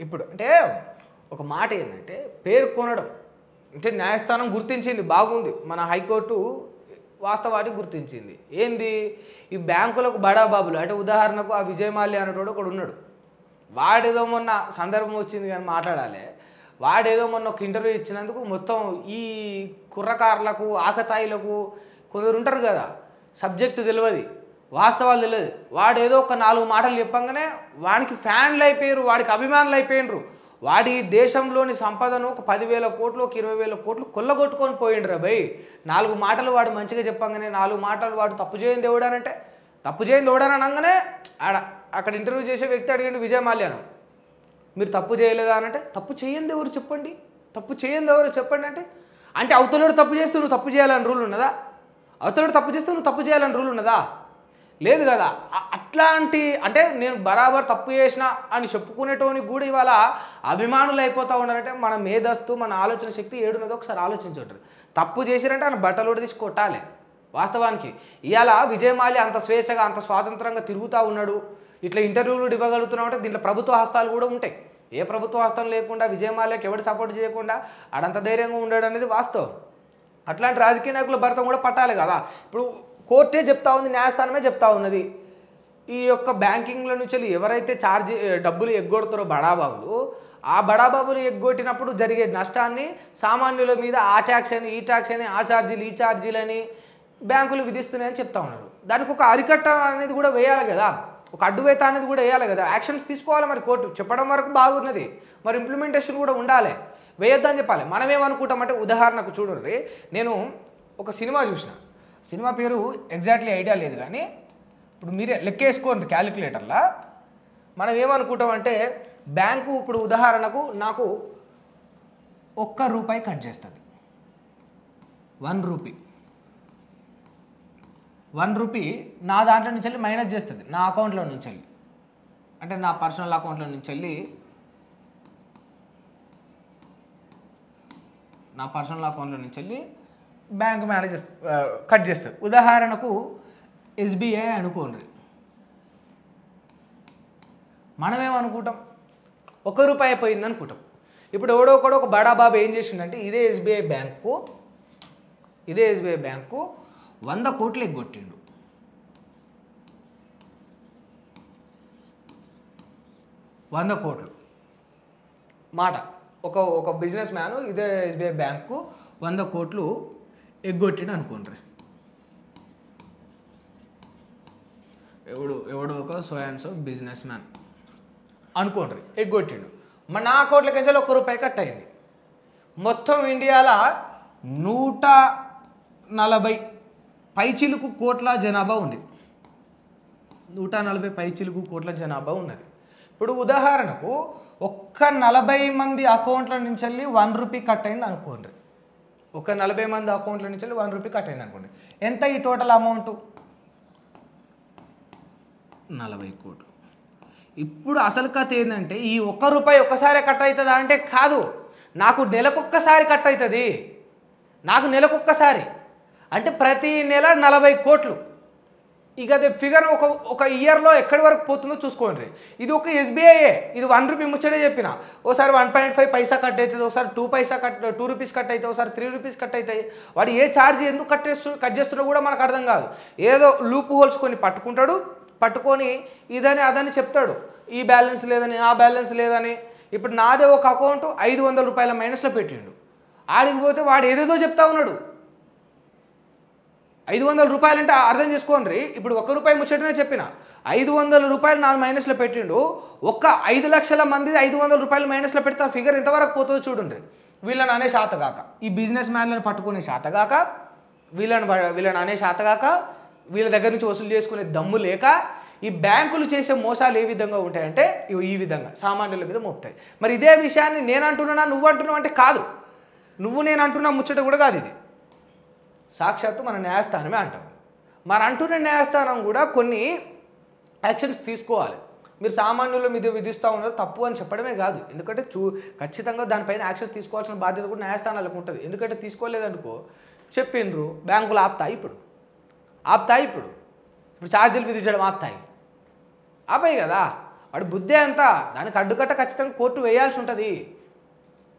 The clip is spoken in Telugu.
ఇప్పుడు అంటే ఒక మాట ఏంటంటే పేర్కొనడం అంటే న్యాయస్థానం గుర్తించింది బాగుంది, మన హైకోర్టు వాస్తవాన్ని గుర్తించింది. ఏంది ఈ బ్యాంకులకు బడాబాబులు అంటే ఉదాహరణకు ఆ విజయ్ మాల్యా అనేటోడు ఒకడు ఉన్నాడు. వాడేదో మొన్న సందర్భం వచ్చింది కానీ మాట్లాడాలి, వాడేదో మొన్న ఒక ఇంటర్వ్యూ ఇచ్చినందుకు మొత్తం ఈ కుర్రకారులకు ఆకతాయిలకు కొందరు ఉంటారు కదా, సబ్జెక్టు తెలియదు, వాస్తవాలు తెలియదు, వాడేదో ఒక 4 మాటలు చెప్పంగానే వాడికి ఫ్యాన్లు అయిపోయారు, వాడికి అభిమానులు అయిపోయినరు. వాడి దేశంలోని సంపదను ఒక 10,000 కోట్లు ఒక 20,000 కోట్లు కొల్లగొట్టుకొని పోయిండ్రా భయ్. 4 మాటలు వాడు మంచిగా చెప్పంగానే 4 మాటలు వాడు తప్పు చేయండి ఎవడానంటే తప్పు చేయండి ఎవడని అనగానే అక్కడ ఇంటర్వ్యూ చేసే వ్యక్తి అడిగిండు విజయ్ మాల్యాను, మీరు తప్పు చేయలేదా అనంటే తప్పు చేయండి ఎవరు చెప్పండి, తప్పు చేయండి ఎవరు చెప్పండి అంటే అవతలోడు తప్పు చేస్తే నువ్వు తప్పు చేయాలని రూల్ ఉన్నదా? అవతలోడు తప్పు చేస్తే నువ్వు తప్పు చేయాలని రూల్ ఉన్నదా? లేదు కదా. అట్లాంటి అంటే నేను బరాబర్ తప్పు చేసినా అని చెప్పుకునేటోనికి కూడా ఇవాళ అభిమానులు అయిపోతూ ఉన్నారంటే మన మేధస్తు మన ఆలోచన శక్తి ఏడున్నదో ఒకసారి ఆలోచించుంటారు. తప్పు చేసిరంటే ఆయన బట్టలోడు తీసి కొట్టాలి. వాస్తవానికి ఇవాళ విజయ్ మాల్యా అంత స్వేచ్ఛగా అంత స్వాతంత్రంగా తిరుగుతూ ఉన్నాడు, ఇట్లా ఇంటర్వ్యూలు ఇవ్వగలుగుతున్నాం అంటే దీంట్లో ప్రభుత్వ హస్తాలు కూడా ఉంటాయి. ఏ ప్రభుత్వ హస్తం లేకుండా విజయ్ మాల్యాకి ఎవరు సపోర్ట్ చేయకుండా ఆడంత ధైర్యంగా ఉండడం అనేది వాస్తవం. అట్లాంటి రాజకీయ నాయకుల భర్త కూడా పట్టాలి కదా. ఇప్పుడు కోర్టే చెప్తా ఉంది, న్యాయస్థానమే చెప్తా ఉన్నది, ఈ యొక్క బ్యాంకింగ్ల నుంచి ఎవరైతే డబ్బులు ఎగ్గొడతారో బడాబాబులు, ఆ బడాబాబులు ఎగ్గొట్టినప్పుడు జరిగే నష్టాన్ని సామాన్యుల మీద ఆ ట్యాక్స్ అని ఈ ట్యాక్స్ అని ఆ ఛార్జీలు ఈ ఛార్జీలని బ్యాంకులు విధిస్తున్నాయని చెప్తా ఉన్నారు. దానికి ఒక అరికట్ట అనేది కూడా వేయాలి కదా, ఒక అడ్డువేత అనేది కూడా వేయాలి కదా, యాక్షన్స్ తీసుకోవాలి. మరి కోర్టు చెప్పడం వరకు బాగున్నది, మరి ఇంప్లిమెంటేషన్ కూడా ఉండాలి, వేయొద్దని చెప్పాలి. మనం ఏమనుకుంటామంటే ఉదాహరణకు చూడండి, నేను ఒక సినిమా చూసిన, సినిమా పేరు ఎగ్జాక్ట్లీ ఐడియా లేదు కానీ ఇప్పుడు మీరే లెక్కేసుకోండి క్యాలిక్యులేటర్లా. మనం ఏమనుకుంటామంటే బ్యాంకు ఇప్పుడు ఉదాహరణకు నాకు ₹1 కట్ చేస్తుంది, ₹1 నా దాంట్లో నుంచి వెళ్ళి మైనస్ చేస్తుంది, నా అకౌంట్లో నుంచి వెళ్ళి, అంటే నా పర్సనల్ అకౌంట్లో నుంచి వెళ్ళి బ్యాంక్ మేనేజర్ కట్ చేస్తారు. ఉదాహరణకు ఎస్బీఐ అనుకోండి. మనమేమనుకుంటాం ₹1 అయిపోయింది అనుకుంటాం. ఇప్పుడు ఎవడో ఒకడు ఒక బడాబాబు ఏం చేసిండంటే ఇదే ఎస్బీఐ బ్యాంకు 100 కోట్లు ఎగ్గొట్టిండు. 100 కోట్లు మాట ఒక బిజినెస్ మ్యాన్ ఇదే ఎస్బీఐ బ్యాంకు 100 కోట్లు ఎగ్గొట్టిండు అనుకోండి. ఎవడో ఒక so and so business man అనుకోండి ఎగ్గొట్టిండు. మన నా అకౌంట్లోకి వెళ్ళి ₹1 కట్ అయింది. మొత్తం ఇండియాలో 140 పైచిలుకు కోట్ల జనాభా ఉంది, 140 పైచిలుకు కోట్ల జనాభా ఉన్నది. ఇప్పుడు ఉదాహరణకు ఒక్క 40 మంది అకౌంట్ల నుంచి వెళ్ళి ₹1 కట్ అయింది అనుకోండి, ఒక 40 మంది అకౌంట్ల నుంచి వెళ్ళి ₹1 కట్ అయింది అనుకోండి. ఎంత ఈ టోటల్ అమౌంట్? 40 కోట్లు. ఇప్పుడు అసలు కథ ఏంటంటే ఈ ₹1 ఒక్కసారి కట్ అవుతుందా అంటే కాదు, నాకు నెలకొక్కసారి కట్ అవుతుంది, నాకు నెలకొక్కసారి అంటే ప్రతి నెల 40 కోట్లు. ఇక అదే ఫిగర్ ఒక ఇయర్లో ఎక్కడి వరకు పోతుందో చూసుకోండి. ఇది ఒక ఎస్బీఐఏ, ఇది ₹1 ముచ్చటే చెప్పిన. ఓసారి 1.5 పైసా కట్ అవుతుంది, ఒకసారి ₹2 కట్ అవుతుంది, ఒకసారి ₹3 కట్ అవుతాయి. వాడు ఏ ఛార్జ్ ఎందుకు కట్ చేస్తున్నా కూడా మనకు అర్థం కాదు. ఏదో లూప్ హోల్స్ కొన్ని పట్టుకొని ఇదని అదని చెప్తాడు, ఈ బ్యాలెన్స్ లేదని ఆ బ్యాలెన్స్ లేదని. ఇప్పుడు నాదే ఒక అకౌంట్ ₹500 మైనస్లో పెట్టిండు, ఆడికి పోతే వాడు ఏదేదో చెప్తా ఉన్నాడు. ₹500 అంటే అర్థం చేసుకోండి. ఇప్పుడు ₹1 ముచ్చటనే చెప్పిన, ₹500 నాది మైనస్లో పెట్టిండు. ఒక్క 5 లక్షల మంది ₹500 మైనస్లో పెడితే ఆ ఫిగర్ ఎంతవరకు పోతుందో చూడండి. వీళ్ళని అనే శాతగాక, ఈ బిజినెస్ మ్యాన్లను పట్టుకునే శాతగాక, వీళ్ళని అనే శాతగాక, వీళ్ళ దగ్గర నుంచి వసూలు చేసుకునే దమ్ము లేక ఈ బ్యాంకులు చేసే మోసాలు ఏ విధంగా ఉంటాయంటే ఈ విధంగా సామాన్యుల మీద మోపుతాయి. మరి ఇదే విషయాన్ని నేను అంటున్నా నువ్వు అంటున్నావు అంటే కాదు, నువ్వు నేను అంటున్నా ముచ్చట కూడా కాదు, ఇది సాక్షాత్తు మన న్యాయస్థానమే అంటాం. మరి అంటున్న న్యాయస్థానం కూడా కొన్ని యాక్షన్స్ తీసుకోవాలి. మీరు సామాన్యుల మీద విధిస్తూ ఉన్నారు తప్పు అని చెప్పడమే కాదు, ఎందుకంటే ఖచ్చితంగా దానిపైన యాక్షన్స్ తీసుకోవాల్సిన బాధ్యత కూడా న్యాయస్థానాలకు ఉంటుంది. ఎందుకంటే తీసుకోలేదనుకో చెప్పిండ్రు బ్యాంకులు ఆపుతాయి, ఇప్పుడు ఛార్జీలు విధించడం ఆపుతాయి కదా. వాడి బుద్ధే అంతా, దానికి అడ్డుకట్ట ఖచ్చితంగా కోర్టు వేయాల్సి ఉంటుంది.